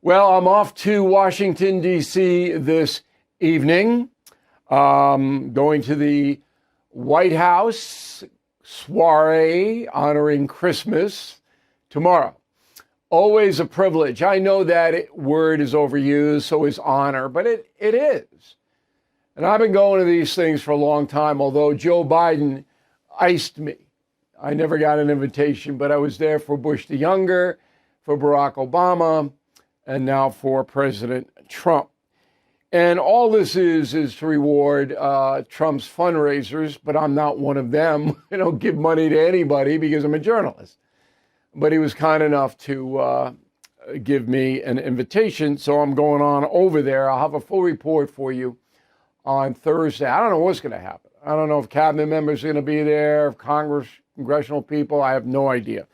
Well, I'm off to Washington, D.C. this evening, going to the White House soiree honoring Christmas tomorrow. Always a privilege. I know that word is overused, so is honor, but it is. And I've been going to these things for a long time, although Joe Biden iced me. I never got an invitation, but I was there for Bush the Younger, for Barack Obama, and now for President Trump. And all this is to reward Trump's fundraisers, but I'm not one of them. I don't give money to anybody because I'm a journalist. But he was kind enough to give me an invitation, so I'm going on over there. I'll have a full report for you on Thursday. I don't know what's going to happen. I don't know if cabinet members are going to be there, if congressional people. I have no idea.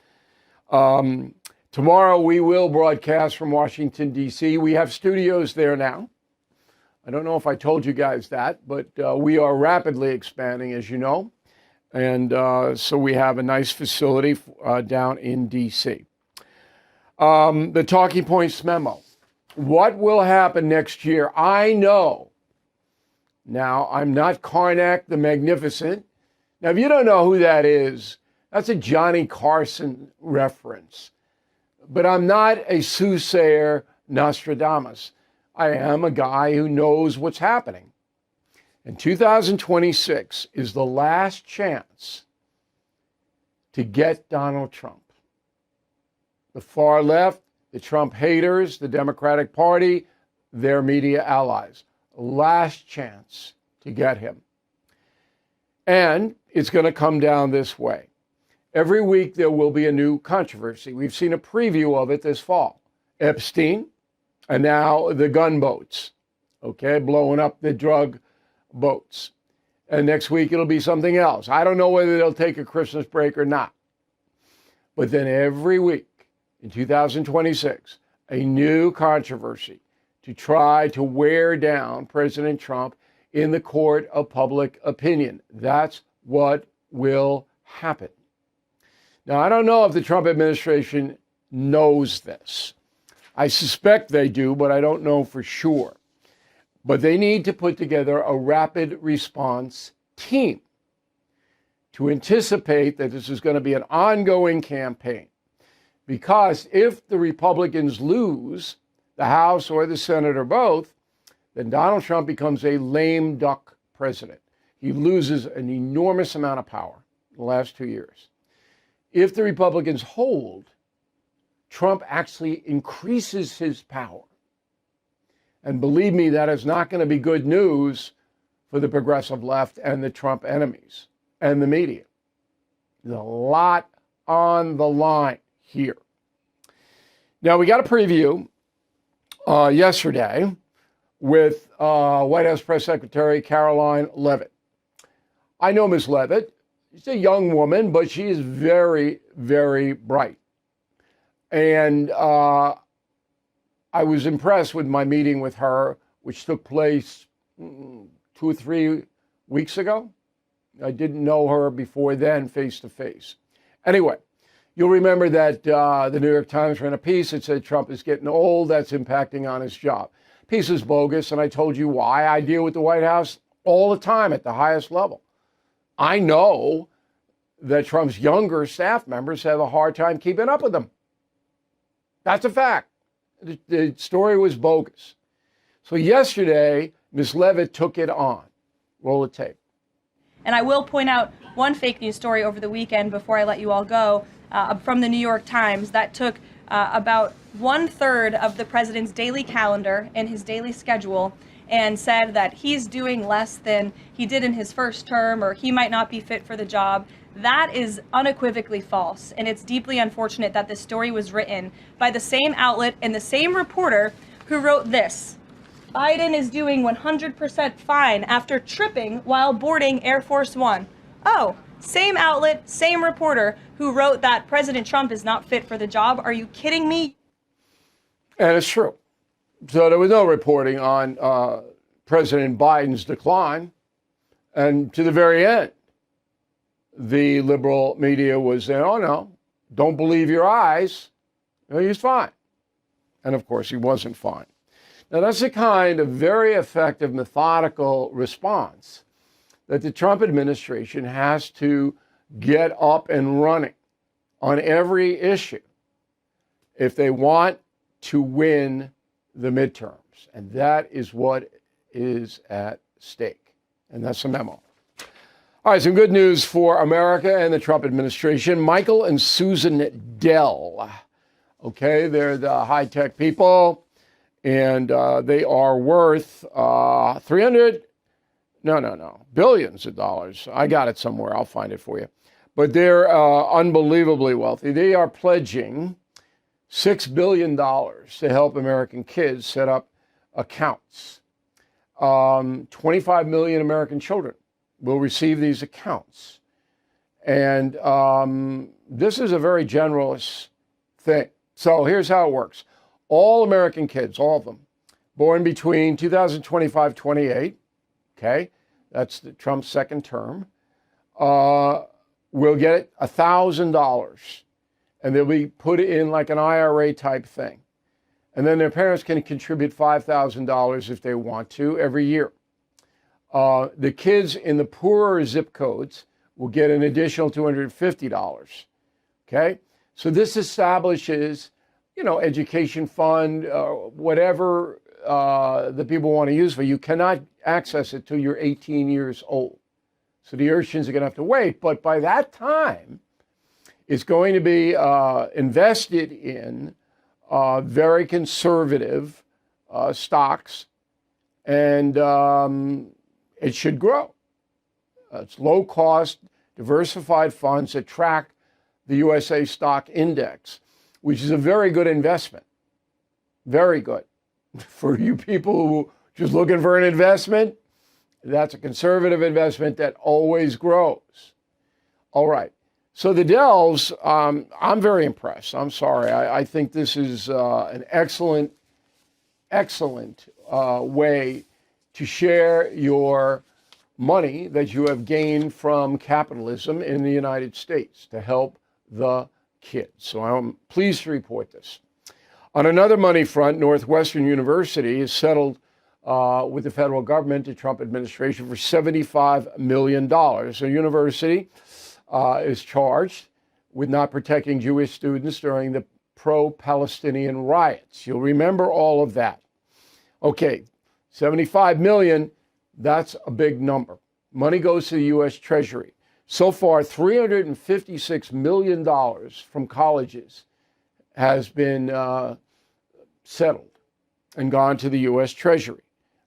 Tomorrow we will broadcast from Washington, D.C. We have studios there now. I don't know if I told you guys that, but we are rapidly expanding, as you know. And so we have a nice facility down in D.C. The talking points memo. What will happen next year? I know. Now, I'm not Karnak the Magnificent. Now, if you don't know who that is, that's a Johnny Carson reference. But I'm not a soothsayer Nostradamus. I am a guy who knows what's happening. And 2026 is the last chance to get Donald Trump. The far left, the Trump haters, the Democratic Party, their media allies. Last chance to get him. And it's going to come down this way. Every week there will be a new controversy. We've seen a preview of it this fall. Epstein, and now the gunboats, blowing up the drug boats. And next week it'll be something else. I don't know whether they'll take a Christmas break or not. But then every week in 2026, a new controversy to try to wear down President Trump in the court of public opinion. That's what will happen. Now, I don't know if the Trump administration knows this. I suspect they do, but I don't know for sure. But they need to put together a rapid response team to anticipate that this is going to be an ongoing campaign. Because if the Republicans lose the House or the Senate or both, then Donald Trump becomes a lame duck president. He loses an enormous amount of power in the last 2 years. If the Republicans hold, Trump actually increases his power. And believe me, that is not going to be good news for the progressive left and the Trump enemies and the media. There's a lot on the line here. Now, we got a preview yesterday with White House Press Secretary Karoline Leavitt. I know Ms. Leavitt. She's a young woman, but she is very, very bright. And I was impressed with my meeting with her, which took place 2 or 3 weeks ago. I didn't know her before then, face to face. Anyway, you'll remember that the New York Times ran a piece that said Trump is getting old. That's impacting on his job. Piece is bogus, and I told you why. I deal with the White House all the time at the highest level. I know that Trump's younger staff members have a hard time keeping up with him. That's a fact. The story was bogus. So yesterday, Ms. Leavitt took it on. Roll the tape. And I will point out one fake news story over the weekend before I let you all go from the New York Times that took about 1/3 of the president's daily calendar and his daily schedule and said that he's doing less than he did in his first term, or he might not be fit for the job. That is unequivocally false, and it's deeply unfortunate that this story was written by the same outlet and the same reporter who wrote this. Biden is doing 100% fine after tripping while boarding Air Force One. Oh, same outlet, same reporter who wrote that President Trump is not fit for the job. Are you kidding me? And it's true. So there was no reporting on President Biden's decline. And to the very end, the liberal media was saying, oh, no, don't believe your eyes. He's fine. And of course, he wasn't fined. Now, that's the kind of very effective, methodical response that the Trump administration has to get up and running on every issue if they want to win the midterms. And that is what is at stake. And that's the memo. All right, some good news for America and the Trump administration. Michael and Susan Dell. Okay, they're the high-tech people, and they are worth billions of dollars. I got it somewhere. I'll find it for you. But they're unbelievably wealthy. They are pledging $6 billion to help American kids set up accounts. 25 million American children will receive these accounts. And this is a very generous thing. So here's how it works. All American kids, all of them, born between 2025-28, okay, that's Trump's second term, will get $1,000. And they'll be put in like an IRA type thing. And then their parents can contribute $5,000 if they want to every year. The kids in the poorer zip codes will get an additional $250. Okay? So this establishes, education fund, whatever the people want to use for. You cannot access it till you're 18 years old. So the urchins are going to have to wait. But by that time, it's going to be invested in very conservative stocks, and it should grow. It's low-cost, diversified funds that track the USA stock index, which is a very good investment. Very good. For you people who just looking for an investment, that's a conservative investment that always grows. All right. So the Dells, I'm very impressed. I'm sorry. I think this is an excellent way to share your money that you have gained from capitalism in the United States to help the kids. So I'm pleased to report this. On another money front, Northwestern University is settled with the federal government, the Trump administration, for $75 million. The university is charged with not protecting Jewish students during the pro-Palestinian riots. You'll remember all of that. Okay, 75 million, that's a big number. Money goes to the U.S. Treasury. So far, $356 million from colleges has been settled and gone to the U.S. Treasury.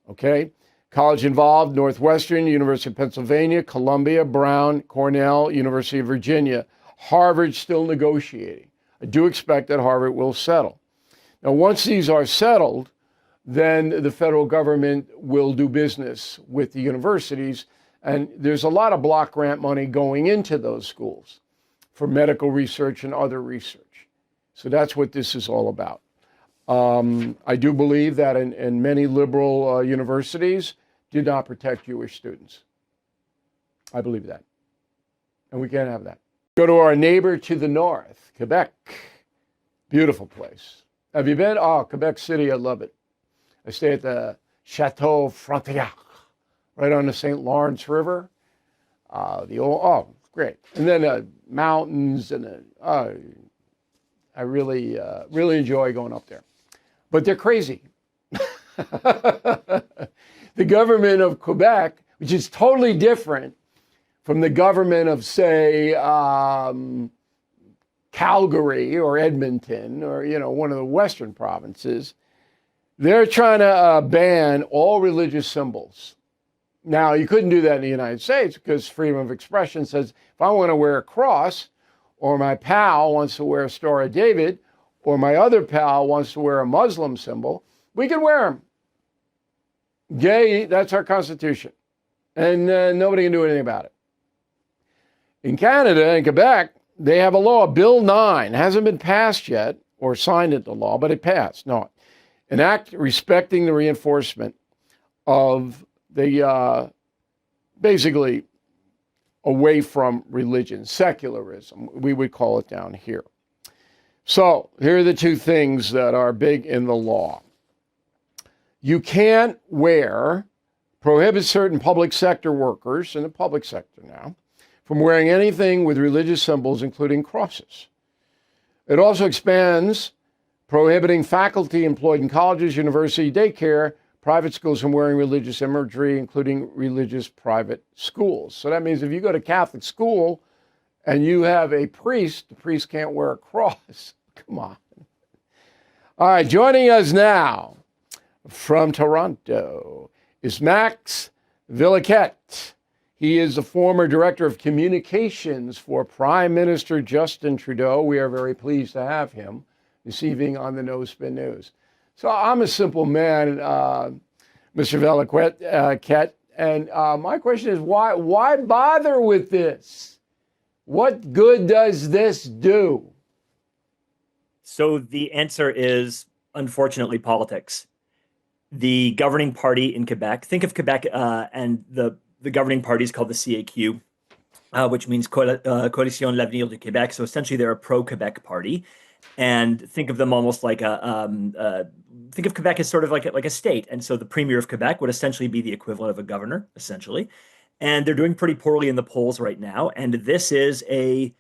Okay? College involved: Northwestern, University of Pennsylvania, Columbia, Brown, Cornell, University of Virginia. Harvard still negotiating. I do expect that Harvard will settle. Now, once these are settled, then the federal government will do business with the universities. And there's a lot of block grant money going into those schools for medical research and other research. So that's what this is all about. I do believe that in many liberal universities did not protect Jewish students. I believe that. And we can't have that. Go to our neighbor to the north, Quebec. Beautiful place. Have you been? Oh, Quebec City, I love it. I stay at the Chateau Frontenac, right on the St. Lawrence River. Great. And then mountains, and I really enjoy going up there. But they're crazy. The government of Quebec, which is totally different from the government of, say, Calgary or Edmonton or, one of the Western provinces, they're trying to ban all religious symbols. Now, you couldn't do that in the United States because freedom of expression says if I want to wear a cross, or my pal wants to wear a Star of David, or my other pal wants to wear a Muslim symbol, we can wear them. Gay, that's our Constitution. And nobody can do anything about it. In Canada, in Quebec, they have a law, Bill 9, hasn't been passed yet, or signed into law, but it passed. No, an act respecting the reinforcement of the, basically, away from religion, secularism, we would call it down here. So here are the two things that are big in the law. You can't prohibit certain public sector workers in the public sector now from wearing anything with religious symbols, including crosses. It also expands prohibiting faculty employed in colleges, university, daycare, private schools from wearing religious imagery, including religious private schools. So that means if you go to Catholic school and you have a priest, the priest can't wear a cross. Come on. All right, joining us now from Toronto is Max Villequette. He is the former director of communications for Prime Minister Justin Trudeau. We are very pleased to have him this evening on the No Spin News. So I'm a simple man, Mr. Villequette, and my question is, why bother with this? What good does this do? So the answer is, unfortunately, politics. The governing party in Quebec, think of Quebec and the governing party is called the CAQ, which means Coalition l'Avenir du Québec. So essentially they're a pro-Quebec party. And think of them almost like think of Quebec as sort of like a state. And so the premier of Quebec would essentially be the equivalent of a governor, essentially. And they're doing pretty poorly in the polls right now. And this is a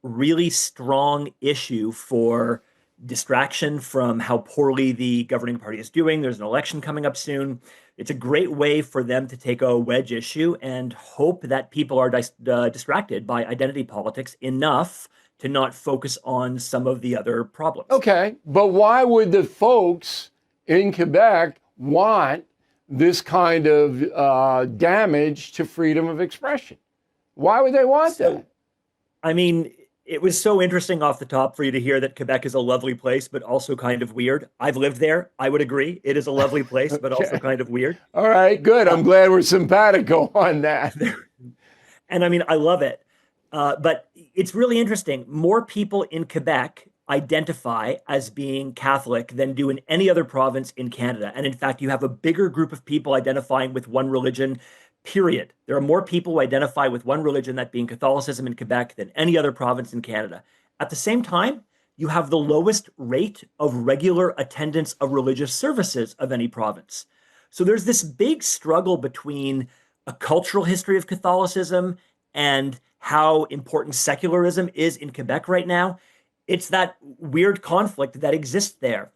really strong issue for distraction from how poorly the governing party is doing. There's an election coming up soon. It's a great way for them to take a wedge issue and hope that people are distracted by identity politics enough to not focus on some of the other problems. Okay, but why would the folks in Quebec want this kind of damage to freedom of expression? Why would they want that? I mean, it was so interesting off the top for you to hear that Quebec is a lovely place, but also kind of weird. I've lived there. I would agree. It is a lovely place, but also kind of weird. All right, good. I'm glad we're simpatico on that. And I mean, I love it. But it's really interesting. More people in Quebec identify as being Catholic than do in any other province in Canada. And in fact, you have a bigger group of people identifying with one religion, period. There are more people who identify with one religion, that being Catholicism in Quebec, than any other province in Canada. At the same time, you have the lowest rate of regular attendance of religious services of any province. So there's this big struggle between a cultural history of Catholicism and how important secularism is in Quebec right now. It's that weird conflict that exists there.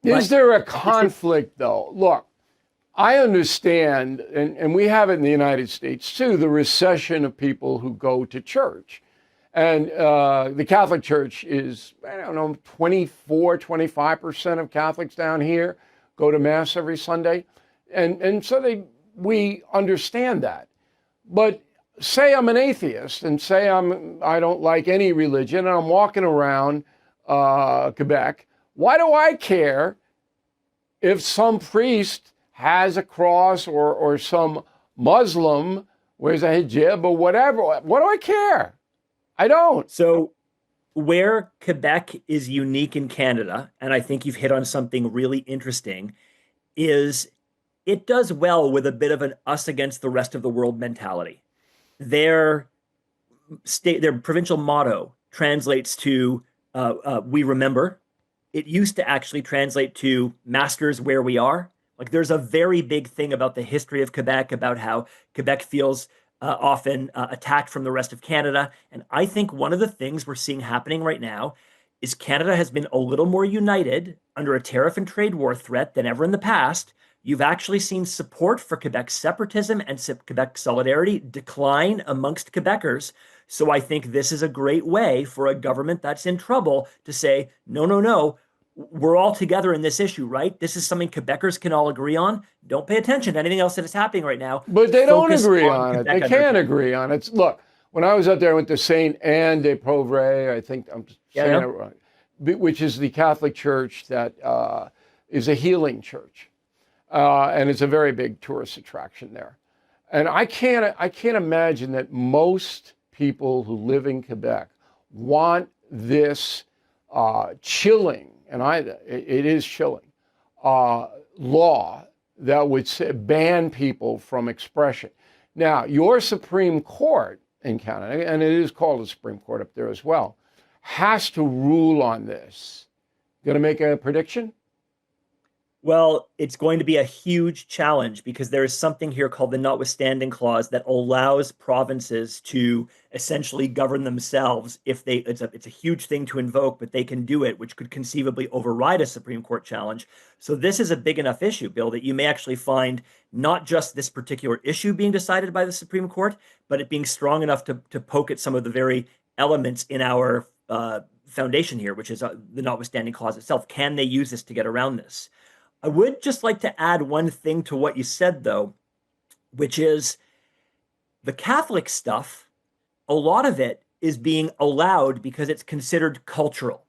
Is there a conflict, though? Look, I understand, and we have it in the United States too, the recession of people who go to church. And the Catholic Church is, 25% of Catholics down here go to Mass every Sunday. And so we understand that. But say I'm an atheist and say I don't like any religion and I'm walking around Quebec. Why do I care if some priest has a cross or some Muslim wears a hijab or whatever? What do I care? I don't. So where Quebec is unique in Canada, and I think you've hit on something really interesting, is it does well with a bit of an us against the rest of the world mentality. Their provincial motto translates to we remember. It used to actually translate to masters where we are. Like there's a very big thing about the history of Quebec, about how Quebec feels often attacked from the rest of Canada. And I think one of the things we're seeing happening right now is Canada has been a little more united under a tariff and trade war threat than ever in the past. You've actually seen support for Quebec separatism and Quebec solidarity decline amongst Quebecers. So I think this is a great way for a government that's in trouble to say, no, we're all together in this issue, right? This is something Quebecers can all agree on. Don't pay attention to anything else that is happening right now. But they don't agree on it. They can't agree on it. Look, when I was up there, I went to Saint Anne de Pauvre, I think I'm saying it right, which is the Catholic church that is a healing church. And it's a very big tourist attraction there. And I can't imagine that most people who live in Quebec want this chilling, and it is chilling, law that would ban people from expression. Now, your Supreme Court in Canada, and it is called the Supreme Court up there as well, has to rule on this. Going to make a prediction? Well, it's going to be a huge challenge because there is something here called the notwithstanding clause that allows provinces to essentially govern themselves if they it's a huge thing to invoke, but they can do it, which could conceivably override a Supreme Court challenge. So this is a big enough issue, Bill, that you may actually find not just this particular issue being decided by the Supreme Court, but it being strong enough to poke at some of the very elements in our foundation here, which is the notwithstanding clause itself. Can they use this to get around this? I would just like to add one thing to what you said, though, which is the Catholic stuff, a lot of it is being allowed because it's considered cultural.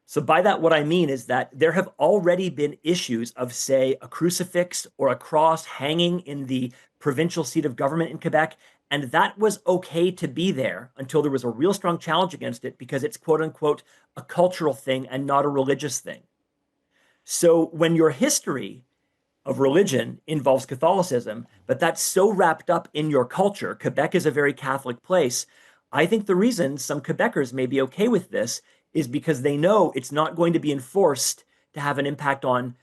So by that, what I mean is that there have already been issues of, say, a crucifix or a cross hanging in the provincial seat of government in Quebec, and that was okay to be there until there was a real strong challenge against it because it's, quote unquote, a cultural thing and not a religious thing. So when your history of religion involves Catholicism, but that's so wrapped up in your culture, Quebec is a very Catholic place. I think the reason some Quebecers may be okay with this is because they know it's not going to be enforced to have an impact on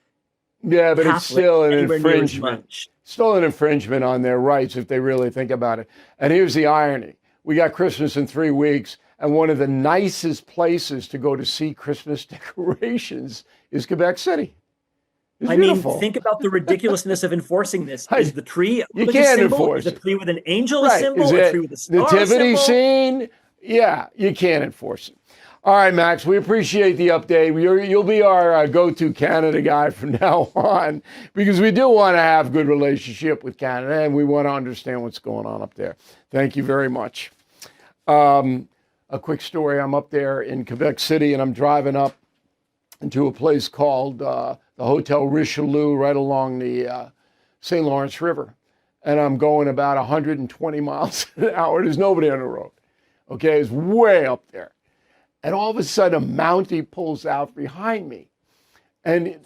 Yeah, but Catholics it's still an anywhere near as infringement. much. Still an infringement on their rights if they really think about it. And here's the irony. We got Christmas in 3 weeks, and one of the nicest places to go to see Christmas decorations is Quebec City. It's beautiful. Mean, think about the ridiculousness of enforcing this. Is the tree a You religious can't symbol? enforce Is a tree with an angel a Right. symbol? Is A it tree with a star nativity symbol? scene? Yeah, you can't enforce it. All right, Max, we appreciate the update. You'll be our go-to Canada guy from now on because we do want to have good relationship with Canada and we want to understand what's going on up there. Thank you very much. A quick story. I'm up there in Quebec City and I'm driving up into a place called the Hotel Richelieu right along the St. Lawrence River. And I'm going about 120 miles an hour. There's nobody on the road. Okay, it's way up there. And all of a sudden, a Mountie pulls out behind me. And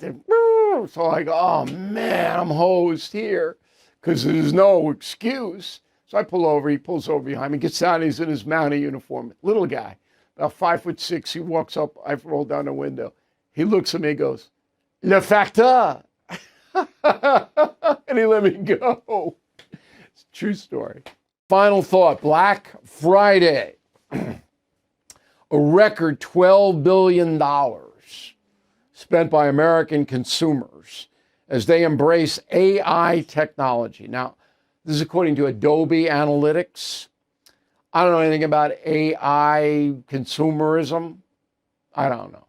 so I go, oh man, I'm hosed here because there's no excuse. So I pull over, he pulls over behind me, gets out, he's in his Mountie uniform. Little guy, about 5'6". He walks up, I roll down the window. He looks at me, goes, Le facteur. And he let me go. It's a true story. Final thought, Black Friday. A record $12 billion spent by American consumers as they embrace AI technology. Now, this is according to Adobe Analytics. I don't know anything about AI consumerism. I don't know.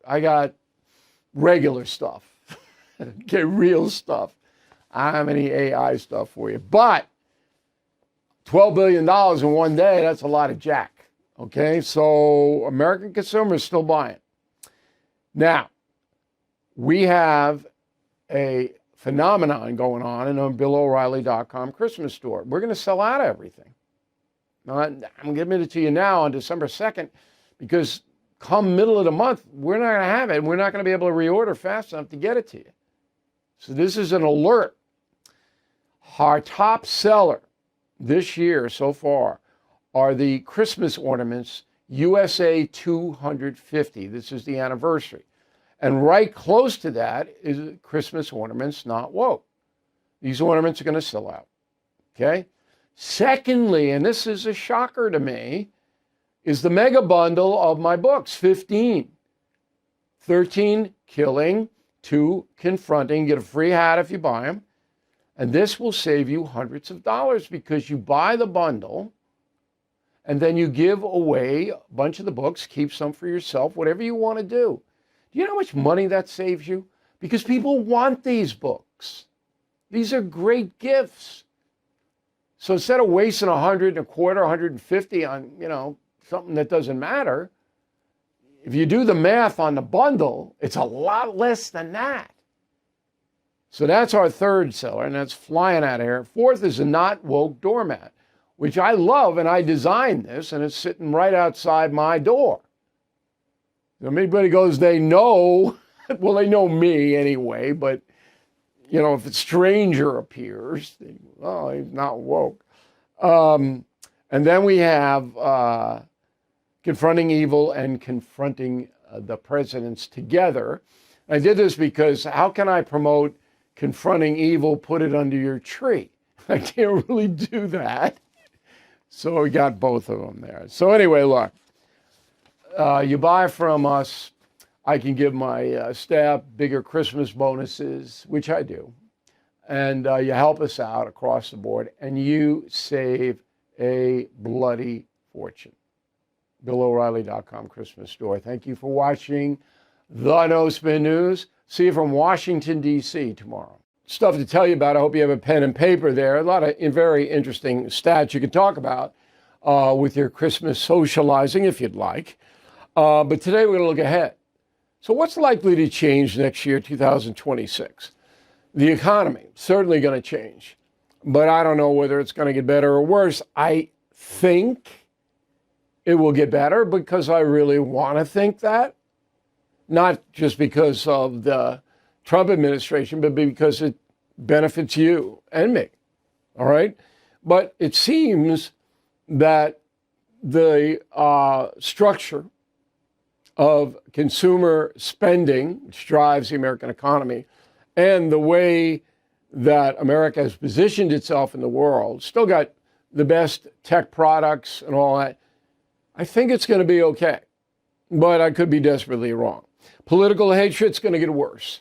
I got regular stuff. Okay, real stuff. I don't have any AI stuff for you. But $12 billion in one day, that's a lot of jack. Okay, so American consumers still buying. Now, we have a phenomenon going on in a BillO'Reilly.com Christmas store. We're going to sell out of everything. Now, I'm giving it to you now on December 2nd because come middle of the month, we're not going to have it. We're not going to be able to reorder fast enough to get it to you. So this is an alert. Our top seller this year so far are the Christmas ornaments USA 250. This is the anniversary. And right close to that is Christmas ornaments not woke. These ornaments are going to sell out. Okay? Secondly, and this is a shocker to me, is the mega bundle of my books, 15. 13 killing, 2 confronting. Get a free hat if you buy them. And this will save you hundreds of dollars because you buy the bundle and then you give away a bunch of the books, keep some for yourself, whatever you want to do. Do you know how much money that saves you? Because people want these books. These are great gifts. So instead of wasting $100 and a quarter, $150 on, something that doesn't matter, if you do the math on the bundle, it's a lot less than that. So that's our third seller, and that's flying out of here. Fourth is a not woke doormat, which I love, and I designed this, and it's sitting right outside my door. If anybody goes, they know, well, they know me anyway, but, if a stranger appears, he's not woke. And then we have Confronting Evil and Confronting the Presidents Together. I did this because how can I promote confronting evil, put it under your tree? I can't really do that. So we got both of them there. So anyway, look, you buy from us, I can give my staff bigger Christmas bonuses, which I do. And you help us out across the board, and you save a bloody fortune. BillO'Reilly.com Christmas store. Thank you for watching the No Spin News. See you from Washington, D.C. tomorrow. Stuff to tell you about. I hope you have a pen and paper there. A lot of very interesting stats you can talk about with your Christmas socializing if you'd like. But today we're going to look ahead. So what's likely to change next year, 2026? The economy, certainly going to change. But I don't know whether it's going to get better or worse. I think it will get better because I really want to think that. Not just because of the Trump administration, but because it benefits you and me. All right? But it seems that the structure of consumer spending, which drives the American economy, and the way that America has positioned itself in the world, still got the best tech products and all that, I think it's going to be okay. But I could be desperately wrong. Political hatred's going to get worse.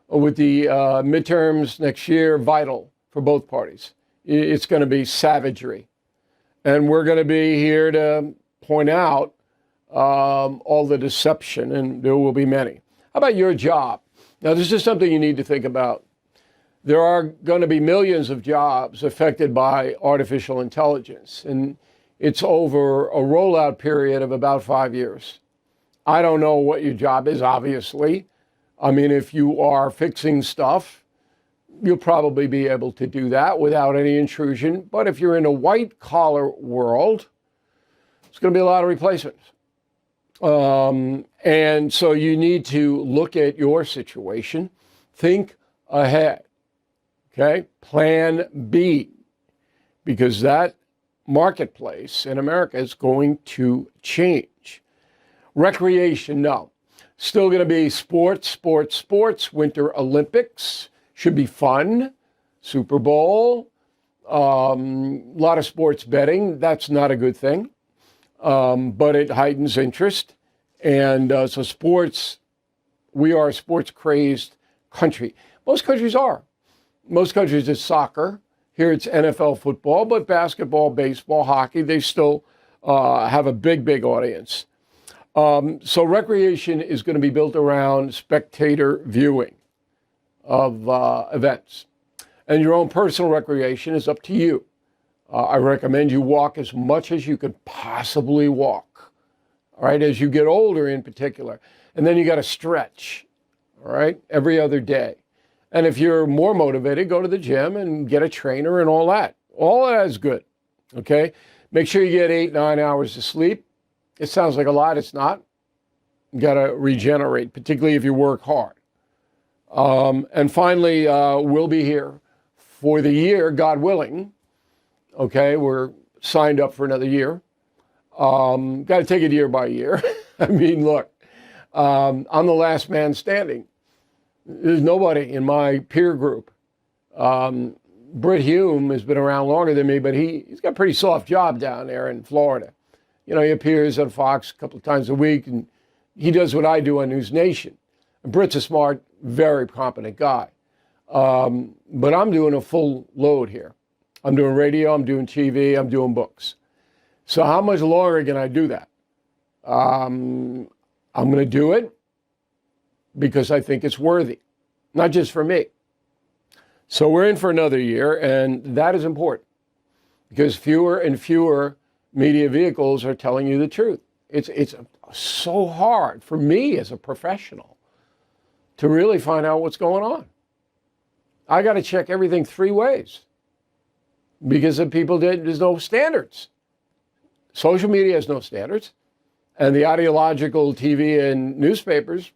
With the midterms next year, vital for both parties. It's going to be savagery. And we're going to be here to point out all the deception, and there will be many. How about your job? Now, this is something you need to think about. There are going to be millions of jobs affected by artificial intelligence, and it's over a rollout period of about 5 years. I don't know what your job is, obviously. I mean, if you are fixing stuff, you'll probably be able to do that without any intrusion. But if you're in a white-collar world, it's going to be a lot of replacements. And so you need to look at your situation, think ahead, okay? Plan B, because that marketplace in America is going to change. Recreation, no. Still going to be sports, sports, sports. Winter Olympics should be fun. Super Bowl, a lot of sports betting. That's not a good thing, but it heightens interest. And so sports, we are a sports-crazed country. Most countries are. Most countries it's soccer. Here it's NFL football, but basketball, baseball, hockey, they still have a big, big audience. So recreation is going to be built around spectator viewing of events. And your own personal recreation is up to you. I recommend you walk as much as you could possibly walk, all right, as you get older in particular. And then you got to stretch, all right, every other day. And if you're more motivated, go to the gym and get a trainer and all that. All of that is good, okay? Make sure you get 8-9 hours of sleep. It sounds like a lot. It's not. You got to regenerate, particularly if you work hard. And finally, we'll be here for the year, God willing. Okay, we're signed up for another year. Got to take it year by year. I mean, look, I'm the last man standing. There's nobody in my peer group. Britt Hume has been around longer than me, but he's got a pretty soft job down there in Florida. You know, he appears on Fox a couple of times a week, and he does what I do on News Nation. And Britt's a smart, very competent guy. But I'm doing a full load here. I'm doing radio, I'm doing TV, I'm doing books. So how much longer can I do that? I'm going to do it because I think it's worthy, not just for me. So we're in for another year, and that is important because fewer and fewer media vehicles are telling you the truth. It's so hard for me as a professional to really find out what's going on. I got to check everything 3 ways because of people there's no standards. Social media has no standards, and the ideological TV and newspapers,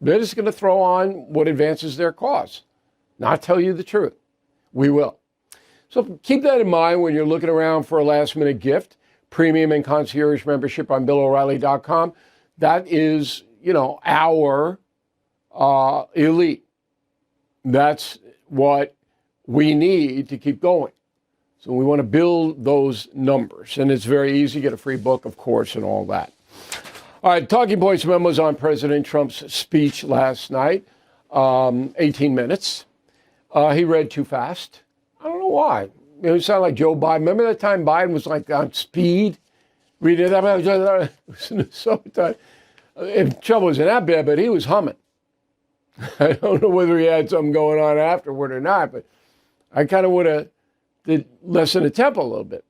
they're just going to throw on what advances their cause, not tell you the truth. We will. So keep that in mind when you're looking around for a last-minute gift. premium and concierge membership on BillO'Reilly.com. That is, our elite. That's what we need to keep going. So we want to build those numbers. And it's very easy. Get a free book, of course, and all that. All right, talking points memos on President Trump's speech last night. 18 minutes. He read too fast. I don't know why. It sounded like Joe Biden. Remember that time Biden was like on speed? Reading that. It was so tight. Trouble wasn't that bad, but he was humming. I don't know whether he had something going on afterward or not, but I kind of would have did lessen the tempo a little bit.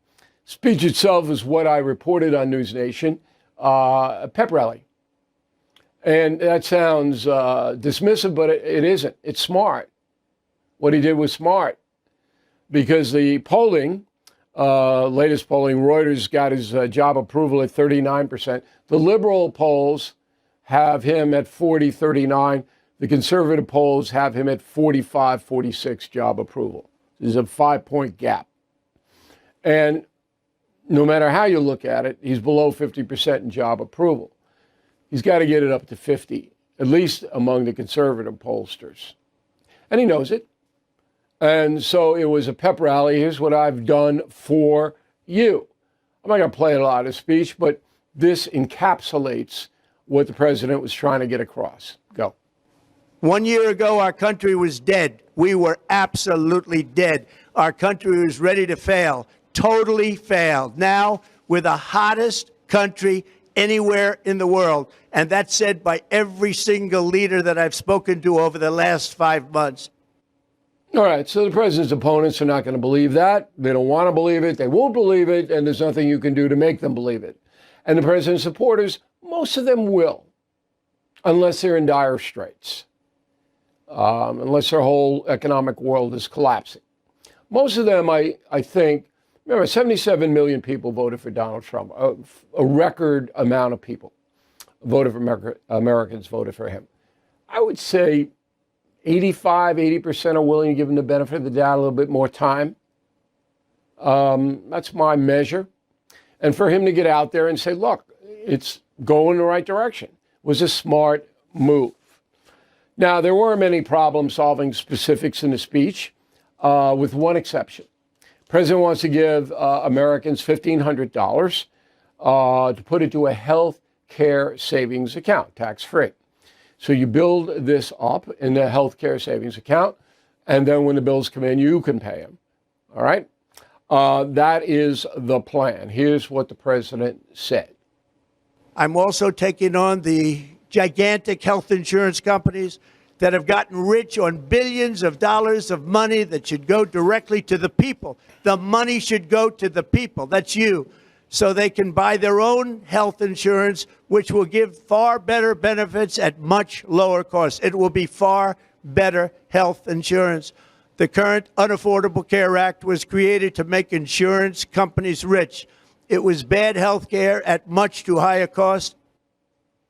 Speech itself is what I reported on News Nation, a pep rally. And that sounds dismissive, but it isn't. It's smart. What he did was smart because the polling, latest polling, Reuters got his job approval at 39%. The liberal polls have him at 40-39. The conservative polls have him at 45-46 job approval. There's a 5-point gap. And no matter how you look at it, he's below 50% in job approval. He's got to get it up to 50, at least among the conservative pollsters. And he knows it. And so it was a pep rally. Here's what I've done for you. I'm not going to play a lot of speech, but this encapsulates what the president was trying to get across. Go. 1 year ago, our country was dead. We were absolutely dead. Our country was ready to fail, totally failed. Now, we're the hottest country anywhere in the world. And that's said by every single leader that I've spoken to over the last 5 months. All right, so the president's opponents are not going to believe that. They don't want to believe it. They won't believe it, and there's nothing you can do to make them believe it. And the president's supporters, most of them will, unless they're in dire straits, unless their whole economic world is collapsing. Most of them, I think, remember, 77 million people voted for Donald Trump, a record amount of people voted for Americans voted for him. I would say 80% are willing to give him the benefit of the doubt, a little bit more time. That's my measure. And for him to get out there and say, look, it's going in the right direction, was a smart move. Now, there were many problem-solving specifics in the speech, with one exception. The president wants to give Americans $1,500 to put into a health care savings account, tax-free. So you build this up in the health care savings account, and then when the bills come in, you can pay them. All right? That is the plan. Here's what the president said. I'm also taking on the gigantic health insurance companies that have gotten rich on billions of dollars of money that should go directly to the people. The money should go to the people. That's you. So they can buy their own health insurance, which will give far better benefits at much lower cost. It will be far better health insurance. The current Unaffordable Care Act was created to make insurance companies rich. It was bad health care at much too high a cost.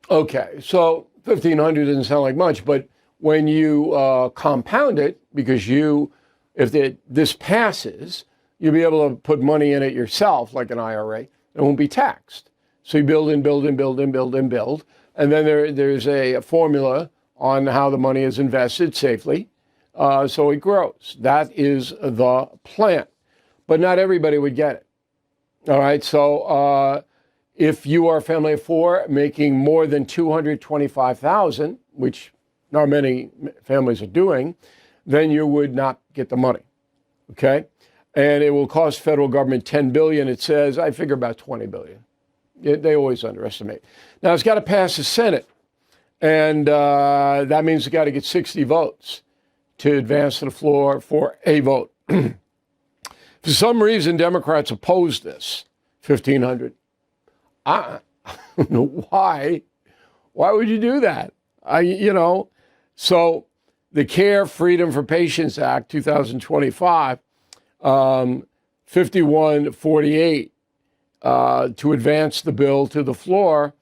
Okay, so $1,500 doesn't sound like much, but when you compound it, because if this passes, you'll be able to put money in it yourself, like an IRA. It won't be taxed. So you build and build and build and build and build. And then there's a formula on how the money is invested safely, so it grows. That is the plan. But not everybody would get it. All right, so if you are a family of four making more than $225,000, which not many families are doing, then you would not get the money. Okay? And it will cost federal government $10 billion. It says, I figure about $20 billion. They always underestimate. Now, it's got to pass the Senate. And that means it's got to get 60 votes to advance to the floor for a vote. For some reason, Democrats oppose this, $1,500. I don't know why. Why would you do that? So the Care, Freedom for Patients Act, 2025, 5148, to advance the bill to the floor,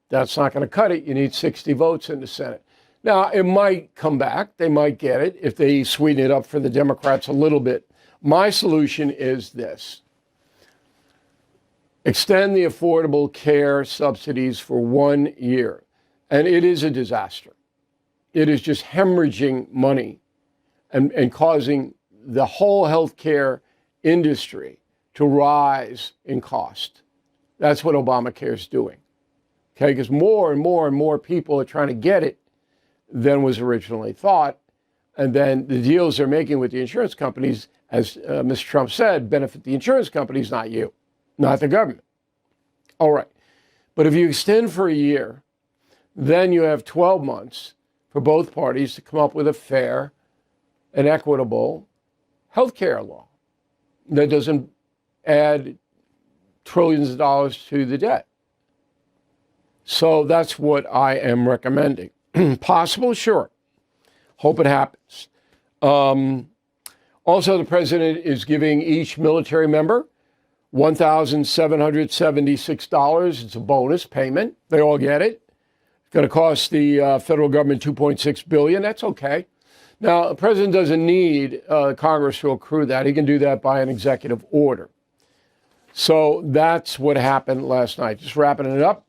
that's not going to cut it. You need 60 votes in the Senate. Now, it might come back. They might get it if they sweeten it up for the Democrats a little bit. My solution is this. extend the Affordable Care subsidies for 1 year. And it is a disaster. It is just hemorrhaging money and causing the whole healthcare industry to rise in cost. That's what Obamacare is doing. Okay, because more and more and more people are trying to get it than was originally thought. And then the deals they're making with the insurance companies, as Mr. Trump said, benefit the insurance companies, not you, not the government. All right. But if you extend for a year, then you have 12 months for both parties to come up with a fair and equitable health care law that doesn't add trillions of dollars to the debt. So that's what I am recommending. Possible? Sure. Hope it happens. Also, the president is giving each military member $1,776. It's a bonus payment. They all get it. It's going to cost the federal government $2.6 billion. That's okay. Now, the president doesn't need Congress to accrue that. He can do that by an executive order. So that's what happened last night. Just wrapping it up.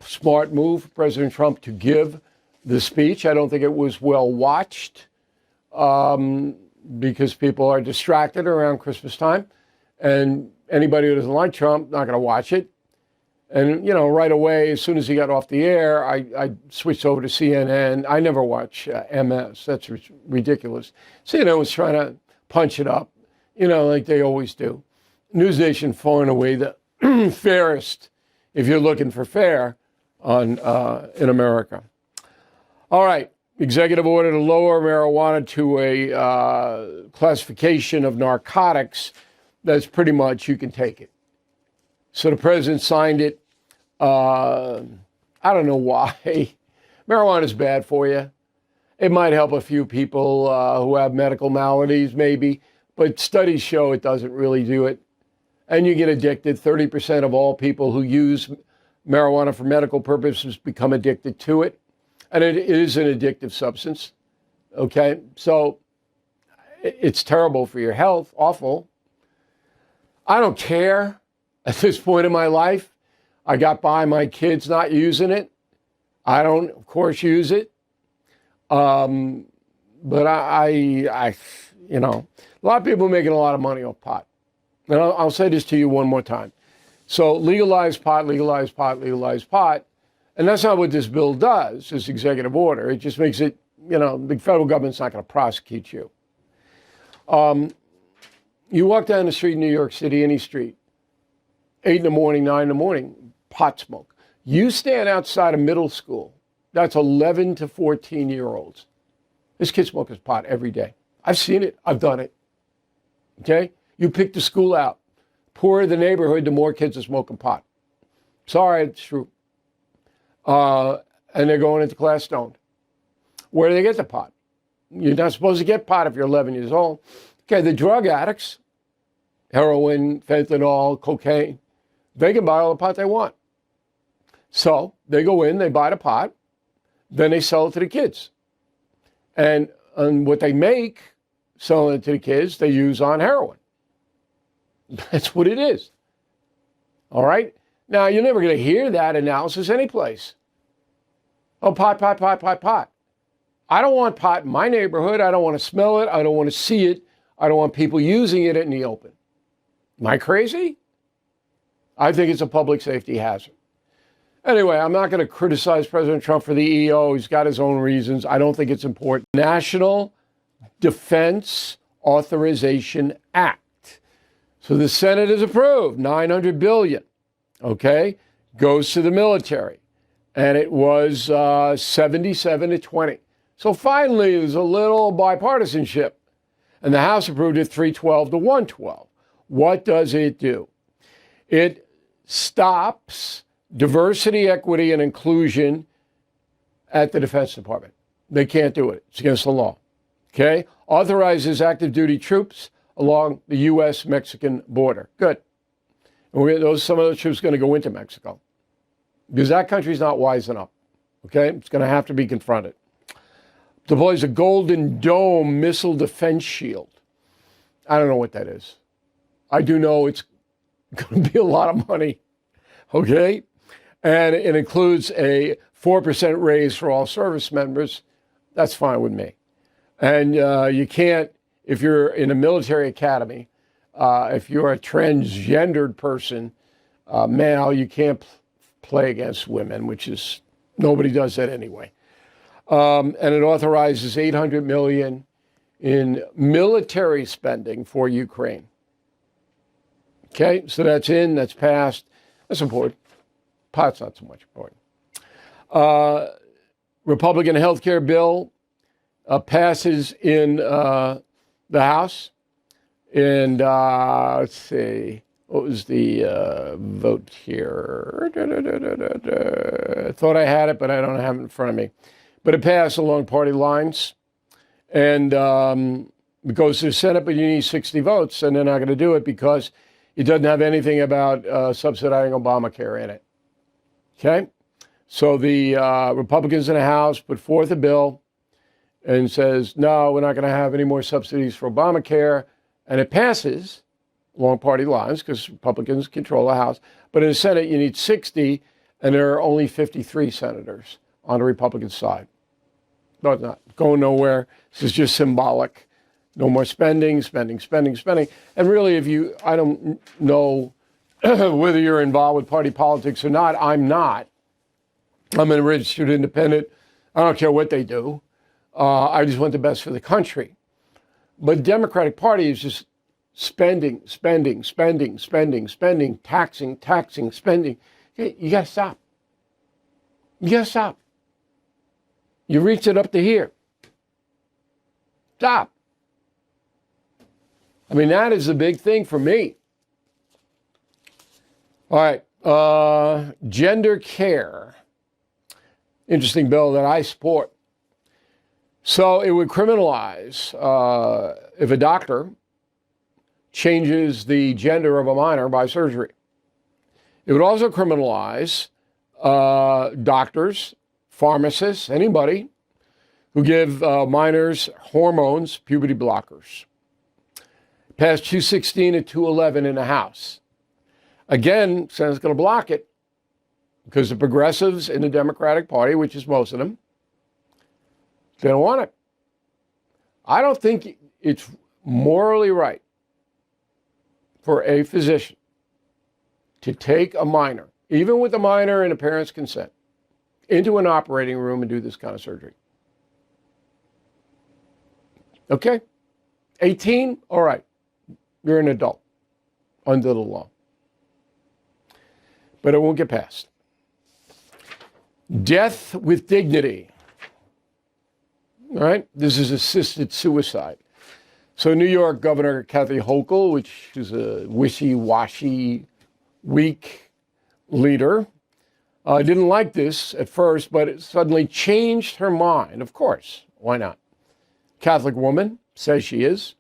Smart move for President Trump to give the speech. I don't think it was well watched because people are distracted around Christmas time. And anybody who doesn't like Trump, not going to watch it. And, you know, right away, as soon as he got off the air, I switched over to CNN. I never watch MS. That's ridiculous. CNN was trying to punch it up, you know, like they always do. NewsNation far and away the fairest, if you're looking for fair, in America. All right. Executive order to lower marijuana to a classification of narcotics. That's pretty much you can take it. So the president signed it. I don't know why. Marijuana is bad for you. It might help a few people who have medical maladies, maybe, but studies show it doesn't really do it. And you get addicted. 30% of all people who use marijuana for medical purposes become addicted to it. And it is an addictive substance. Okay? So it's terrible for your health, awful. I don't care at this point in my life. I got by my kids not using it. I don't, of course, use it. But I, you know, a lot of people are making a lot of money off pot. And I'll say this to you one more time. So legalize pot, legalize pot, legalize pot. And that's not what this bill does, this executive order. It just makes it, you know, the federal government's not going to prosecute you. You walk down the street in New York City, any street, 8 in the morning, 9 in the morning, pot smoke. You stand outside a middle school, that's 11 to 14-year-olds. This kid smokes pot every day. I've seen it. I've done it. Okay? You pick the school out. Poorer the neighborhood, the more kids are smoking pot. Sorry, it's true. And they're going into class stoned. Where do they get the pot? You're not supposed to get pot if you're 11 years old. Okay, the drug addicts, heroin, fentanyl, cocaine, they can buy all the pot they want. So they go in, they buy the pot, then they sell it to the kids. And what they make selling it to the kids, they use on heroin. That's what it is. All right? Now, you're never going to hear that analysis anyplace. Oh, pot, pot, pot, pot, pot. I don't want pot in my neighborhood. I don't want to smell it. I don't want to see it. I don't want people using it in the open. Am I crazy? I think it's a public safety hazard. Anyway, I'm not going to criticize President Trump for the EO. He's got his own reasons. I don't think it's important. National Defense Authorization Act. So the Senate has approved $900 billion. Okay, goes to the military. And it was 77 to 20. So finally, there's a little bipartisanship. And the House approved it 312 to 112. What does it do? It stops diversity, equity, and inclusion at the Defense Department. They can't do it. It's against the law. Okay? Authorizes active duty troops along the U.S.-Mexican border. Good. And some of those troops are going to go into Mexico because that country's not wising up. Okay? It's going to have to be confronted. Deploys a Golden Dome missile defense shield. I don't know what that is. I do know it's Going to be a lot of money. Okay? And it includes a 4% raise for all service members. That's fine with me. And you can't, if you're in a military academy, if you're a transgendered person, male, you can't play against women, which is, nobody does that anyway. And it authorizes $800 million in military spending for Ukraine. Okay, so that's in, that's passed. That's important. Pot's not so much important. Republican health care bill passes in the House. And let's see, what was the vote here? I thought I had it, but I don't have it in front of me. But it passed along party lines. And it goes to the Senate, but you need 60 votes, and they're not going to do it because it doesn't have anything about subsidizing Obamacare in it. Okay? So the Republicans in the House put forth a bill and says, no, we're not going to have any more subsidies for Obamacare. And it passes along party lines because Republicans control the House. But in the Senate, you need 60, and there are only 53 senators on the Republican side. No, it's not going nowhere. This is just symbolic. No more spending. And really, I don't know whether you're involved with party politics or not. I'm not. I'm a registered independent. I don't care what they do. I just want the best for the country. But the Democratic Party is just spending, taxing, spending. Okay, you got to stop. You got to stop. You reach it up to here. Stop. I mean, that is the big thing for me. All right, gender care. Interesting bill that I support. So it would criminalize if a doctor changes the gender of a minor by surgery. It would also criminalize doctors, pharmacists, anybody who give minors hormones, puberty blockers. Passed 216 and 211 in the House. Again, Senate's going to block it because the progressives in the Democratic Party, which is most of them, they don't want it. I don't think it's morally right for a physician to take a minor, even with the minor and a parent's consent, into an operating room and do this kind of surgery. Okay? 18? All right. You're an adult under the law. But it won't get passed. Death with dignity. All right? This is assisted suicide. So New York Governor Kathy Hochul, which is a wishy-washy, weak leader, didn't like this at first, but it suddenly changed her mind. Of course. Why not? Catholic woman, says she is.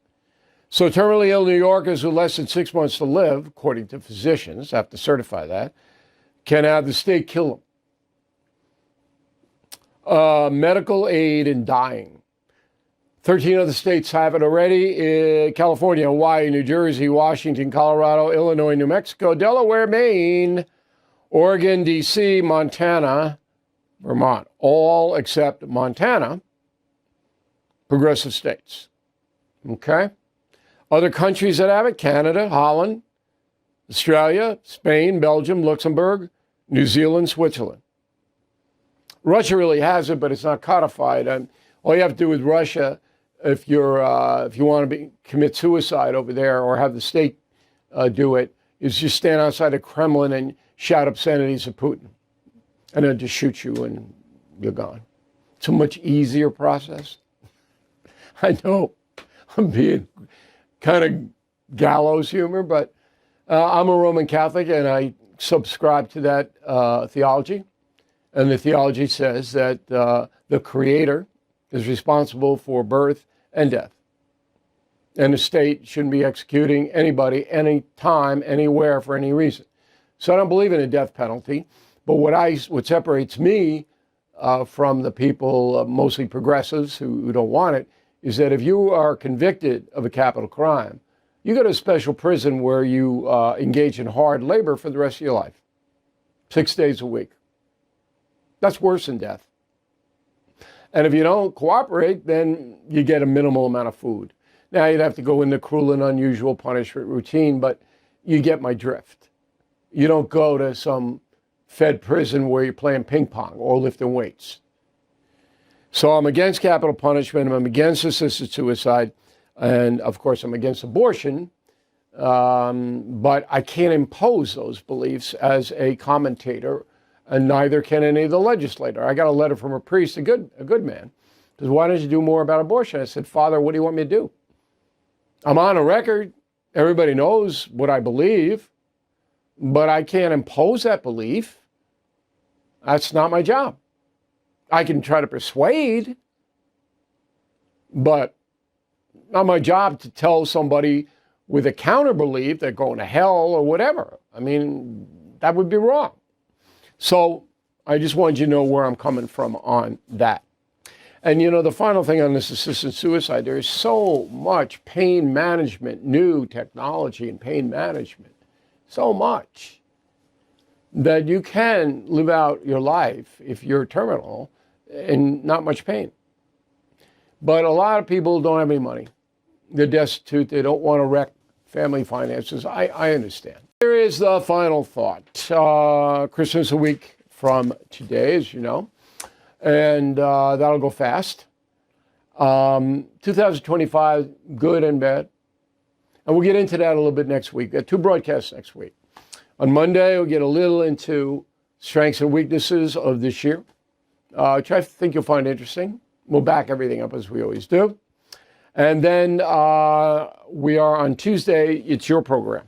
So terminally ill New Yorkers with less than 6 months to live, according to physicians, have to certify that, can have the state kill them. Medical aid in dying. 13 other states have it already. California, Hawaii, New Jersey, Washington, Colorado, Illinois, New Mexico, Delaware, Maine, Oregon, D.C., Montana, Vermont. All except Montana, progressive states. Okay? Other countries that have it, Canada, Holland, Australia, Spain, Belgium, Luxembourg, New Zealand, Switzerland. Russia really has it, but it's not codified. And all you have to do with Russia, if you want to commit suicide over there or have the state do it, is just stand outside the Kremlin and shout obscenities at Putin, and then just shoot you and you're gone. It's a much easier process. I know I'm being kind of gallows humor, but I'm a Roman Catholic and I subscribe to that theology. And the theology says that the Creator is responsible for birth and death. And the state shouldn't be executing anybody, anytime, anywhere, for any reason. So I don't believe in a death penalty. But what separates me from the people, mostly progressives, who don't want it, is that if you are convicted of a capital crime, You go to a special prison where you engage in hard labor for the rest of your life, 6 days a week. That's worse than death. And if you don't cooperate, then you get a minimal amount of food. Now, you'd have to go into cruel and unusual punishment routine, but you get my drift. You don't go to some Fed prison where you're playing ping pong or lifting weights. So I'm against capital punishment. I'm against assisted suicide. And of course, I'm against abortion. But I can't impose those beliefs as a commentator, and neither can any of the legislator. I got a letter from a priest, a good man. Says, why don't you do more about abortion? I said, Father, what do you want me to do? I'm on a record. Everybody knows what I believe, but I can't impose that belief. That's not my job. I can try to persuade, but not my job to tell somebody with a counter belief they're going to hell or whatever. I mean, that would be wrong. So I just wanted you to know where I'm coming from on that. And, you know, the final thing on this assisted suicide, there is so much pain management, new technology in pain management, so much that you can live out your life if you're terminal in not much pain. But a lot of people don't have any money. They're destitute. They don't want to wreck family finances. I understand. Here is the final thought. Christmas a week from today, as you know. And that'll go fast. 2025, good and bad. And we'll get into that a little bit next week. We got 2 broadcasts next week. On Monday, we'll get a little into strengths and weaknesses of this year, which I think you'll find interesting. We'll back everything up as we always do. And then we are on Tuesday, it's your program.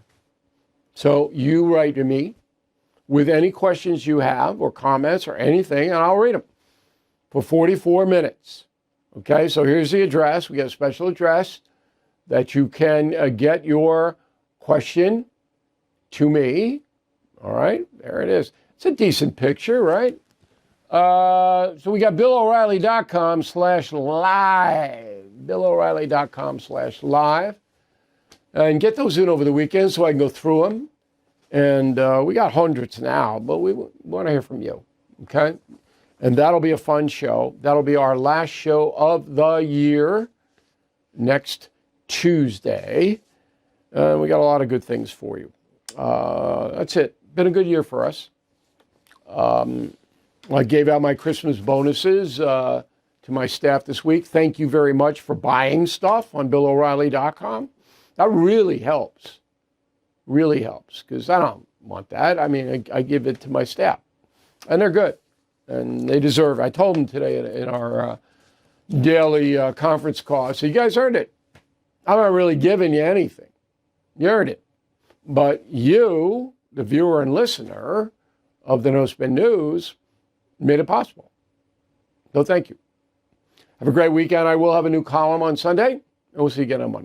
So you write to me with any questions you have or comments or anything, and I'll read them for 44 minutes. Okay, so here's the address. We got a special address that you can get your question to me. All right, there it is. It's a decent picture, right? So we got BillO'Reilly.com/live. BillO'Reilly.com/live. And get those in over the weekend so I can go through them. And we got hundreds now, but we want to hear from you. Okay? And that'll be a fun show. That'll be our last show of the year next Tuesday. And we got a lot of good things for you. That's it. Been a good year for us. I gave out my Christmas bonuses to my staff this week. Thank you very much for buying stuff on BillO'Reilly.com. That really helps. Really helps, because I don't want that. I mean, I give it to my staff. And they're good. And they deserve it. I told them today in our daily conference call, so you guys earned it. I'm not really giving you anything. You earned it. But you, the viewer and listener of the No Spin News, made it possible. So thank you. Have a great weekend. I will have a new column on Sunday, and we'll see you again on Monday.